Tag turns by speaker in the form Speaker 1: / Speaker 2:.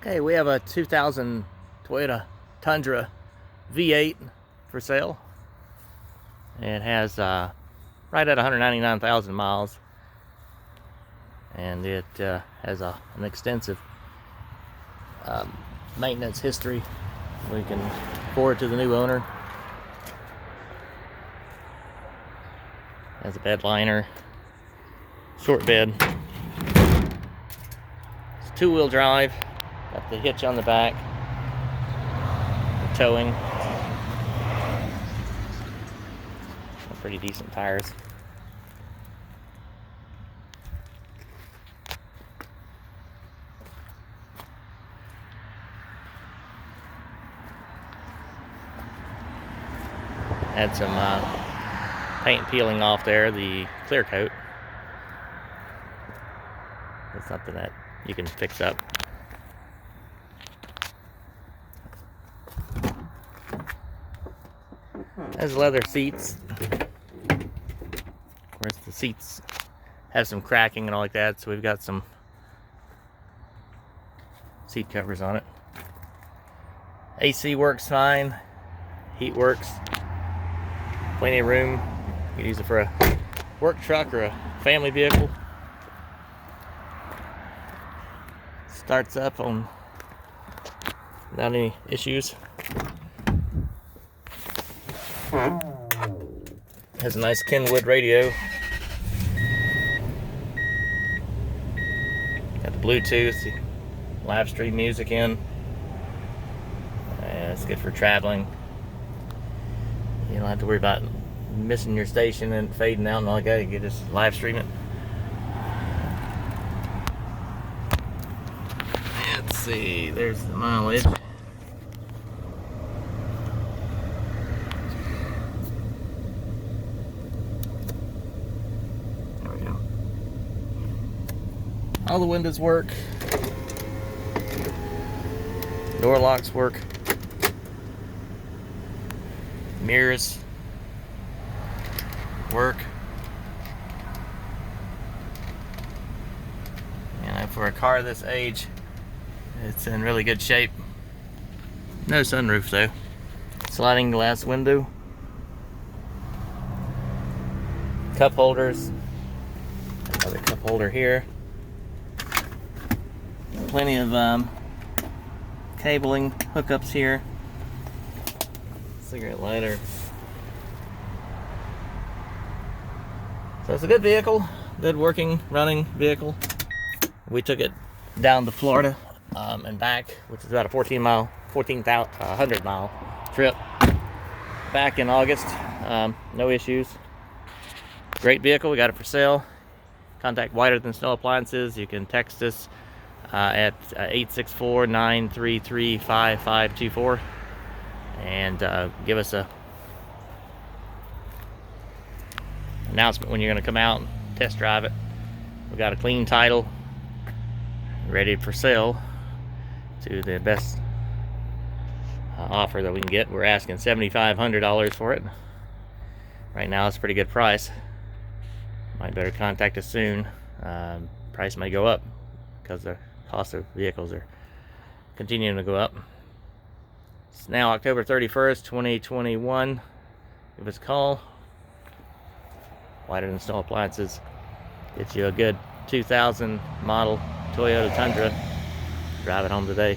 Speaker 1: Okay, we have a 2000 Toyota Tundra V-8 for sale. It has right at 199,000 miles, and it has an extensive maintenance history. We can forward to the new owner. Has a bed liner, short bed. It's two-wheel drive. Got the hitch on the back, the towing. Pretty decent tires. Had some paint peeling off there, the clear coat. That's something that you can fix up. Has leather seats. Of course, the seats have some cracking and all like that, so we've got some seat covers on it. AC works fine. Heat works. Plenty of room. You can use it for a work truck or a family vehicle. Starts up on without any issues. Has a nice Kenwood radio. Got the Bluetooth, live stream music in. It's good for traveling. You don't have to worry about missing your station and fading out and all that. You can just live stream it. Let's see, there's the mileage. All the windows work. Door locks work. Mirrors work. And for a car this age, it's in really good shape. No sunroof though. Sliding glass window. Cup holders. Another cup holder here. Plenty of cabling hookups here. Cigarette lighter. So it's a good vehicle, good working, running vehicle. We took it down to Florida and back, which is about a 1,400 mile trip. Back in August, no issues. Great vehicle, we got it for sale. Contact Wider Than Snow Appliances. You can text us at 864-933-5524 and give us a announcement when you're going to come out and test drive it. We got a clean title ready for sale to the best offer that we can get. We're asking $7,500 for it right now. It's a pretty good price. Might better contact us soon. Price may go up because the cost of vehicles are continuing to go up. It's now October 31st, 2021. Give us a call. Wider Than Snow Appliances. Get you a good 2000 model Toyota Tundra. Drive it home today.